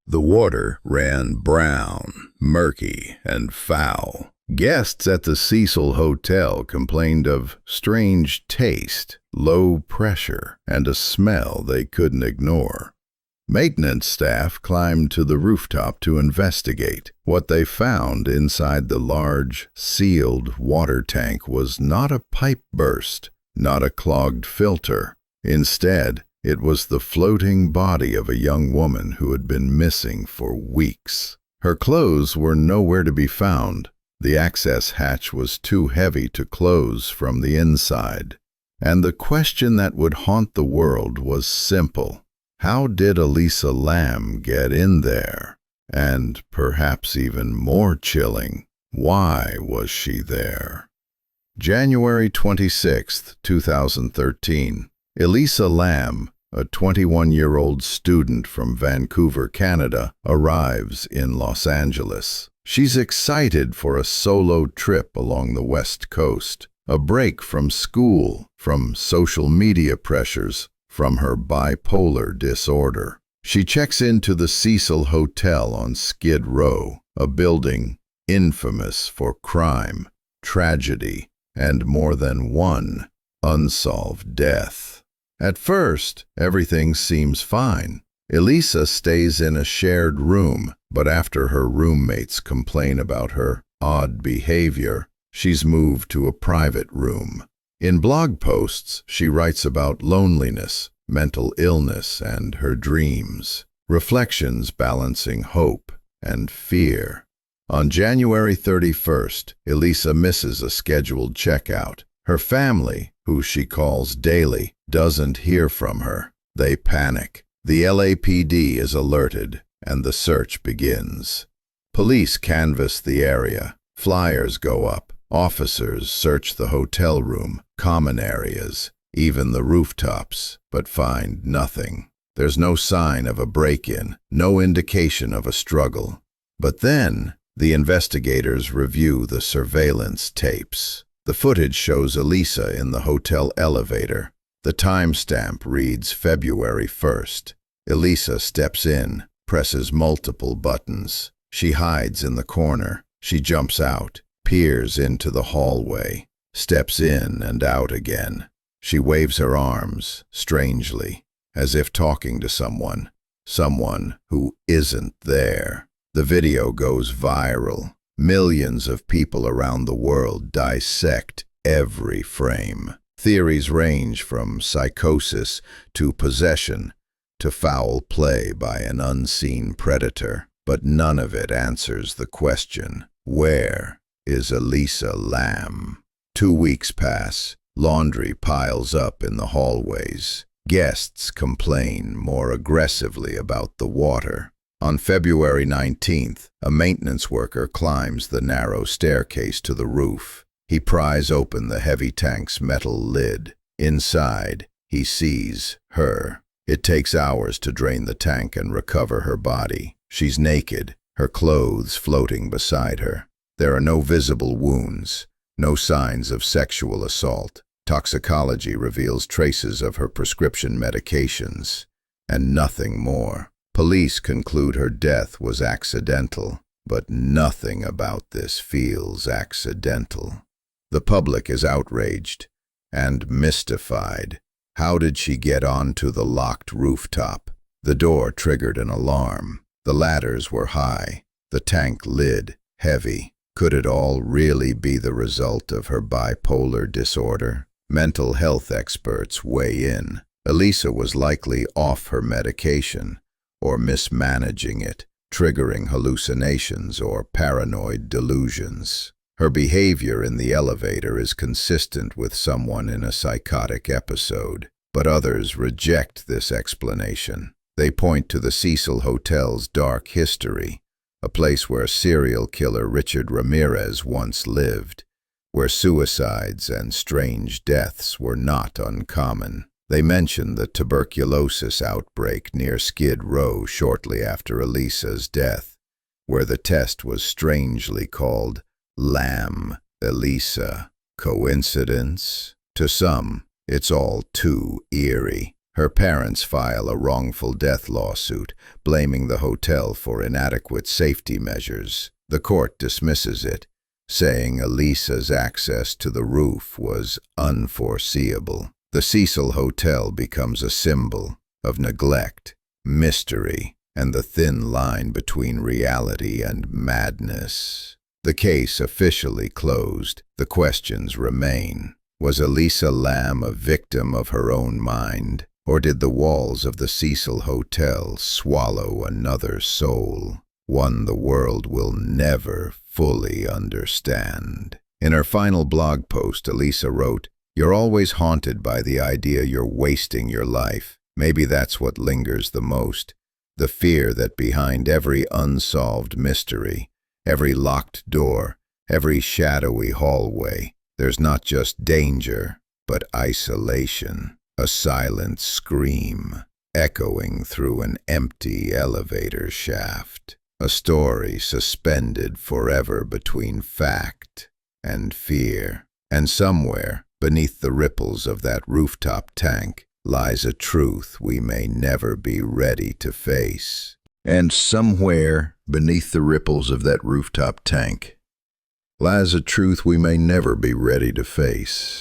The water ran brown, murky, and foul. Guests at the Cecil Hotel complained of strange taste, low pressure, and a smell they couldn't ignore. Maintenance staff climbed to the rooftop to investigate. What they found inside the large, sealed water tank was not a pipe burst, not a clogged filter. Instead, it was the floating body of a young woman who had been missing for weeks. Her clothes were nowhere to be found. The access hatch was too heavy to close from the inside. And the question that would haunt the world was simple. How did Elisa Lan get in there? And perhaps even more chilling, why was she there? January 26, 2013. Elisa Lan, a 21-year-old student from Vancouver, Canada, arrives in Los Angeles. She's excited for a solo trip along the West Coast, a break from school, from social media pressures, from her bipolar disorder. She checks into the Cecil Hotel on Skid Row, a building infamous for crime, tragedy, and more than one unsolved death. At first, everything seems fine. Elisa stays in a shared room, but after her roommates complain about her odd behavior, she's moved to a private room. In blog posts, she writes about loneliness, mental illness, and her dreams, reflections balancing hope and fear. On January 31st, Elisa misses a scheduled checkout. Her family, who she calls daily, doesn't hear from her. They panic. The LAPD is alerted, and the search begins. Police canvass the area. Flyers go up. Officers search the hotel room, common areas, even the rooftops, but find nothing. There's no sign of a break-in, no indication of a struggle. But then, the investigators review the surveillance tapes. The footage shows Elisa in the hotel elevator. The timestamp reads February 1st. Elisa steps in, presses multiple buttons. She hides in the corner. She jumps out, peers into the hallway, steps in and out again. She waves her arms, strangely, as if talking to someone who isn't there. The video goes viral. Millions of people around the world dissect every frame. Theories range from psychosis to possession to foul play by an unseen predator, but none of it answers the question, where is Elisa Lan? 2 weeks pass. Laundry piles up in the hallways. Guests complain more aggressively about the water. On February 19th, a maintenance worker climbs the narrow staircase to the roof. He pries open the heavy tank's metal lid. Inside, he sees her. It takes hours to drain the tank and recover her body. She's naked, her clothes floating beside her. There are no visible wounds, no signs of sexual assault. Toxicology reveals traces of her prescription medications, and nothing more. Police conclude her death was accidental, but nothing about this feels accidental. The public is outraged and mystified. How did she get onto the locked rooftop? The door triggered an alarm. The ladders were high, the tank lid heavy. Could it all really be the result of her bipolar disorder? Mental health experts weigh in. Elisa was likely off her medication, or mismanaging it, triggering hallucinations or paranoid delusions. Her behavior in the elevator is consistent with someone in a psychotic episode, but others reject this explanation. They point to the Cecil Hotel's dark history, a place where serial killer Richard Ramirez once lived, where suicides and strange deaths were not uncommon. They mention the tuberculosis outbreak near Skid Row shortly after Elisa's death, where the test was strangely called Lam Elisa. Coincidence? To some, it's all too eerie. Her parents file a wrongful death lawsuit, blaming the hotel for inadequate safety measures. The court dismisses it, saying Elisa's access to the roof was unforeseeable. The Cecil Hotel becomes a symbol of neglect, mystery, and the thin line between reality and madness. The case officially closed. The questions remain. Was Elisa Lam a victim of her own mind, or did the walls of the Cecil Hotel swallow another soul, one the world will never fully understand? In her final blog post, Elisa wrote, "You're always haunted by the idea you're wasting your life. Maybe that's what lingers the most. The fear that behind every unsolved mystery, every locked door, every shadowy hallway, there's not just danger, but isolation, a silent scream echoing through an empty elevator shaft, a story suspended forever between fact and fear. And somewhere, beneath the ripples of that rooftop tank, lies a truth we may never be ready to face." And somewhere, beneath the ripples of that rooftop tank, lies a truth we may never be ready to face.